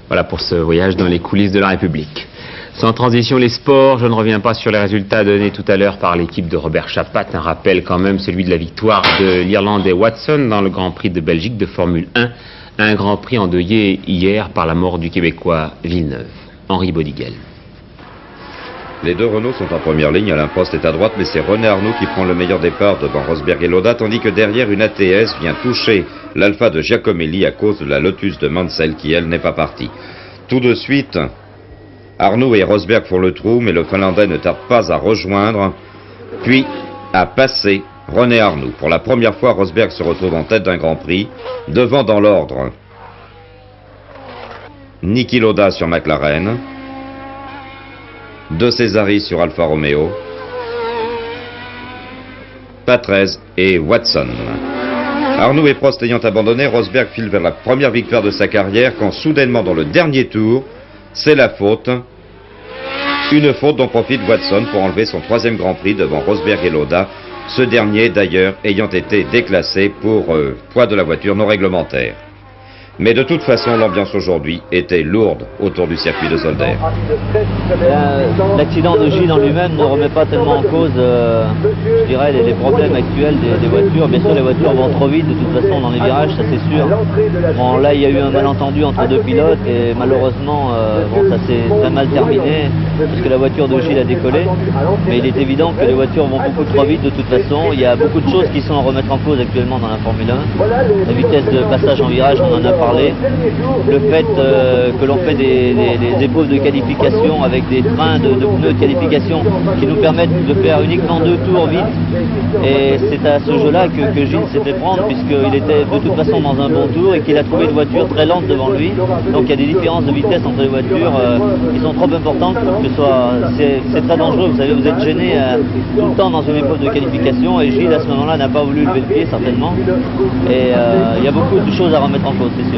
Voilà pour ce voyage dans les coulisses de la République. Sans transition, les sports. Je ne reviens pas sur les résultats donnés tout à l'heure par l'équipe de Robert Chapat. Un rappel quand même, celui de la victoire de l'Irlandais Watson dans le Grand Prix de Belgique de Formule 1. Un Grand Prix endeuillé hier par la mort du Québécois Villeneuve. Henri Bodiguel. Les deux Renault sont en première ligne, Alain Prost est à droite, mais c'est René Arnoux qui prend le meilleur départ devant Rosberg et Lauda, tandis que derrière une ATS vient toucher l'Alpha de Giacomelli à cause de la Lotus de Mansell qui, elle, n'est pas partie. Tout de suite, Arnoux et Rosberg font le trou, mais le Finlandais ne tarde pas à rejoindre, puis à passer René Arnoux. Pour la première fois, Rosberg se retrouve en tête d'un Grand Prix, devant dans l'ordre Niki Lauda sur McLaren, De Cesaris sur Alfa Romeo, Patrese et Watson. Arnoux et Prost ayant abandonné, Rosberg file vers la première victoire de sa carrière quand soudainement dans le dernier tour, c'est la faute. Une faute dont profite Watson pour enlever son troisième Grand Prix devant Rosberg et Lauda, ce dernier d'ailleurs ayant été déclassé pour poids de la voiture non réglementaire. Mais de toute façon, l'ambiance aujourd'hui était lourde autour du circuit de Zolder. L'accident de Gilles en lui-même ne remet pas tellement en cause, je dirais, les problèmes actuels des voitures. Bien sûr, les voitures vont trop vite de toute façon dans les virages, ça c'est sûr. Bon, là, il y a eu un malentendu entre deux pilotes et malheureusement, ça s'est très mal terminé parce que la voiture de Gilles a décollé. Mais il est évident que les voitures vont beaucoup trop vite de toute façon. Il y a beaucoup de choses qui sont à remettre en cause actuellement dans la Formule 1. La vitesse de passage en virage, on en a parlé. Le fait que l'on fait des épreuves de qualification avec des trains de pneus de qualification qui nous permettent de faire uniquement 2 tours vite. Et c'est à ce jeu-là que Gilles s'est fait prendre puisqu'il était de toute façon dans un bon tour et qu'il a trouvé une voiture très lente devant lui. Donc il y a des différences de vitesse entre les voitures qui sont trop importantes pour que ce soit... C'est très dangereux, vous savez, vous êtes gêné tout le temps dans une épreuve de qualification et Gilles à ce moment-là n'a pas voulu lever le pied certainement. Et il y a beaucoup de choses à remettre en cause, c'est sûr.